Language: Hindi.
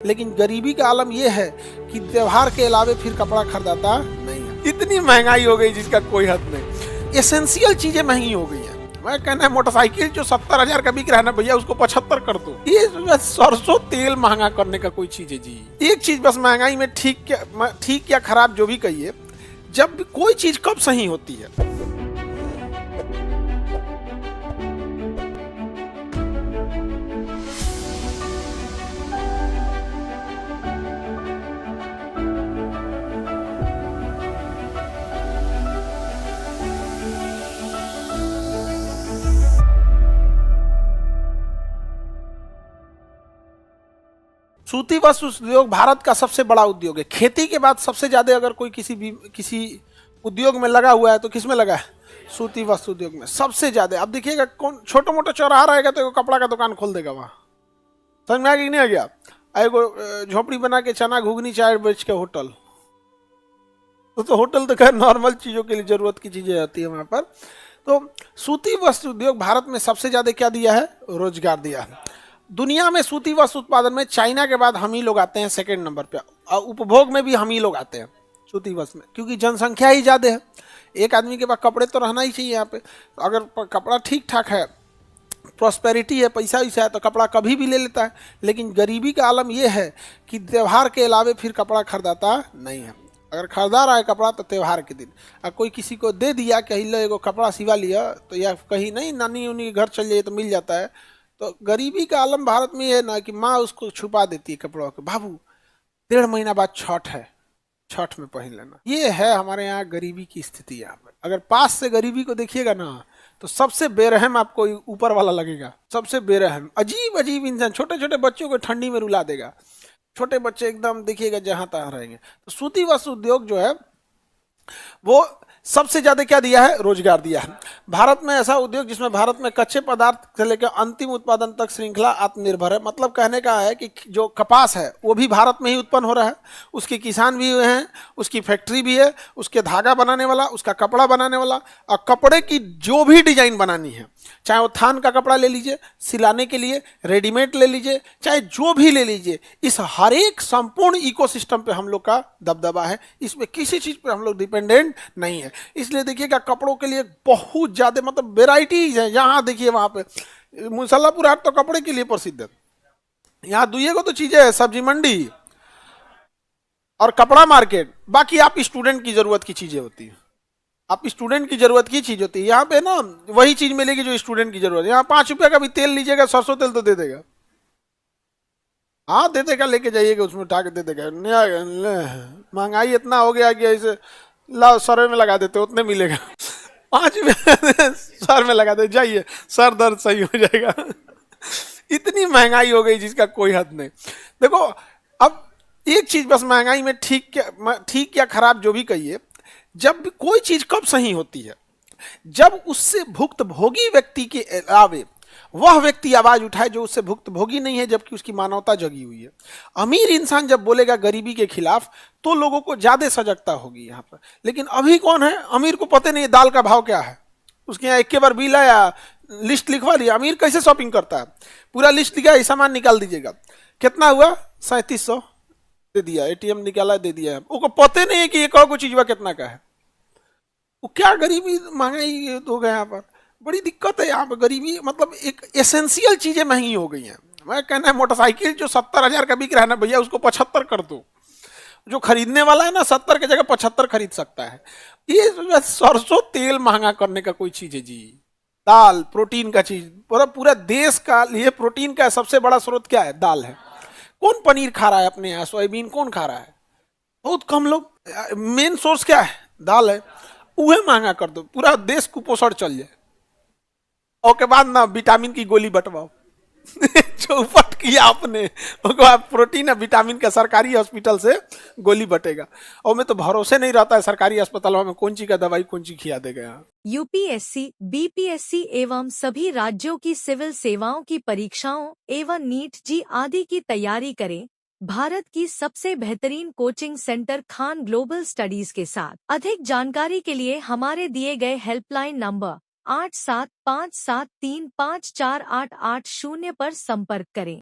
लेकिन गरीबी का आलम यह है कि त्योहार के अलावे फिर कपड़ा खरीदाता नहीं है। इतनी महंगाई हो गई जिसका कोई हद नहीं। एसेंशियल चीजें महंगी हो गई है। मैं कहना है मोटरसाइकिल जो 70,000 का बिक रहा है ना भैया, उसको 75 कर दो। ये सरसों तेल महंगा करने का कोई चीज है जी। एक चीज बस महंगाई में ठीक या खराब जो भी कहिए, जब कोई चीज कब सही होती है। सूती वस्त्र उद्योग भारत का सबसे बड़ा उद्योग है। खेती के बाद सबसे ज्यादा अगर कोई किसी उद्योग में लगा हुआ है तो किस में लगा है? सूती वस्त्र उद्योग में सबसे ज्यादा। अब देखिएगा, कौन छोटा मोटा चौराहा रहेगा तो कपड़ा का दुकान खोल देगा वहां। समझ में आ गया नहीं आ गया? एगो झोपड़ी बना के चना घुगनी चाय बेच के होटल, तो होटल तो खैर नॉर्मल चीजों के लिए जरूरत की चीजें आती है वहां पर। तो सूती वस्त्र उद्योग भारत में सबसे ज्यादा क्या दिया है? रोजगार दिया है। दुनिया में सूती वस्त्र उत्पादन में चाइना के बाद हम ही लोग आते हैं सेकंड नंबर पे। उपभोग में भी हम ही लोग आते हैं सूती वस्त्र में, क्योंकि जनसंख्या ही ज्यादा है। एक आदमी के पास कपड़े तो रहना ही चाहिए यहाँ पे। अगर कपड़ा ठीक ठाक है, प्रॉस्पेरिटी है, पैसा वैसा है, तो कपड़ा कभी भी ले लेता है। लेकिन गरीबी का आलम यह है कि त्योहार के अलावे फिर कपड़ा खरीदाता नहीं है। अगर खरीदा रहा है कपड़ा तो त्योहार के दिन। अगर कोई किसी को दे दिया कि लो एगो कपड़ा सिवा लिया, तो या कहीं नहीं नानी उनी घर चल जाइए तो मिल जाता है। तो गरीबी का आलम भारत में है ना कि माँ उसको छुपा देती है कपड़ों के। बाबू 1.5 महीना बाद छठ है, छठ में पहन लेना। ये है हमारे यहाँ गरीबी की स्थिति। यहाँ पर अगर पास से गरीबी को देखिएगा ना तो सबसे बेरहम आपको ऊपर वाला लगेगा। सबसे बेरहम अजीब अजीब इंसान, छोटे छोटे बच्चों को ठंडी में रुला देगा। छोटे बच्चे एकदम देखिएगा जहां तहां रहेंगे। तो सूती वस्त्र उद्योग जो है वो सबसे ज्यादा क्या दिया है? रोजगार दिया है। भारत में ऐसा उद्योग जिसमें भारत में कच्चे पदार्थ से लेकर अंतिम उत्पादन तक श्रृंखला आत्मनिर्भर है। मतलब कहने का है कि जो कपास है वो भी भारत में ही उत्पन्न हो रहा है, उसके किसान भी हैं, उसकी फैक्ट्री भी है, उसके धागा बनाने वाला, उसका कपड़ा बनाने वाला, और कपड़े की जो भी डिजाइन बनानी है, चाहे वो थान का कपड़ा ले लीजिए सिलाने के लिए, रेडीमेड ले लीजिए, चाहे जो भी ले लीजिए, इस हर एक संपूर्ण इकोसिस्टम पे हम लोग का दबदबा है। इसमें किसी चीज पे हम लोग डिपेंडेंट नहीं है। इसलिए देखिएगा कपड़ों के लिए बहुत ज्यादा मतलब वेराइटीज है। यहाँ देखिए वहां पे मुसल्लापुर हाट तो कपड़े के लिए प्रसिद्ध है। यहाँ दुइये को तो चीजें है, सब्जी मंडी और कपड़ा मार्केट। बाकी आप स्टूडेंट की जरूरत की चीजें होती है। आप स्टूडेंट की जरूरत की चीज होती है। यहाँ पे ना वही चीज मिलेगी जो स्टूडेंट की जरूरत है। यहाँ 5 रुपए का भी तेल लीजिएगा, सरसों तेल तो दे देगा। हाँ दे देगा, लेके जाइएगा, उसमें उठा के दे देगा। महंगाई इतना हो गया कि ऐसे ला सर में लगा देते उतने मिलेगा। 5 रुपये सर में लगा दे, जाइए सर दर्द सही हो जाएगा। इतनी महंगाई हो गई जिसका कोई हद नहीं। देखो अब एक चीज बस महंगाई में ठीक या खराब जो भी कहिए, जब कोई चीज कब सही होती है? जब उससे भुक्तभोगी व्यक्ति के अलावे वह व्यक्ति आवाज उठाए जो उससे भुक्तभोगी नहीं है, जबकि उसकी मानवता जगी हुई है। अमीर इंसान जब बोलेगा गरीबी के खिलाफ तो लोगों को ज्यादा सजगता होगी यहाँ पर। लेकिन अभी कौन है? अमीर को पता नहीं है दाल का भाव क्या है। उसके यहाँ एक बार बिल आया, लिस्ट लिखवा लिया। अमीर कैसे शॉपिंग करता है? पूरा लिस्ट लिखा है, सामान निकाल दीजिएगा, कितना हुआ? 3700 दे दिया, एटीएम निकाला दे दिया। उसको पता नहीं है कि एक और चीज हुआ कितना का है। वो क्या गरीबी महंगाई हो गया यहाँ पर। बड़ी दिक्कत है यहाँ पर। गरीबी मतलब एक एसेंशियल चीजें महंगी हो गई हैं। मैं कहना है मोटरसाइकिल जो 70,000 का बिक रहा है ना भैया, उसको 75 कर दो। जो खरीदने वाला है ना 70 की जगह 75 खरीद सकता है। ये सरसों तेल महंगा करने का कोई चीज है जी। दाल प्रोटीन का चीज, पूरा देश का लिए प्रोटीन का सबसे बड़ा स्रोत क्या है? दाल है। कौन पनीर खा रहा है अपने यहाँ? सोयाबीन कौन खा रहा है? बहुत कम लोग। मेन सोर्स क्या है? दाल है। उहे महंगा कर दो, पूरा देश कुपोषण चल जाए। और के बाद ना विटामिन की गोली बंटवाओ। चौपट किया आपने। प्रोटीन और विटामिन का सरकारी हॉस्पिटल से गोली बटेगा। और मैं तो भरोसे नहीं रहता है सरकारी अस्पतालों में कौन सी का दवाई कौन सी खिया देगा। यूपीएससी, बीपीएससी एवं सभी राज्यों की सिविल सेवाओं की परीक्षाओं एवं नीट जी आदि की तैयारी करें भारत की सबसे बेहतरीन coaching centre Khan global studies के साथ। अधिक जानकारी के लिए हमारे दिए गए हेल्पलाइन नंबर 8757354880 पर संपर्क करें।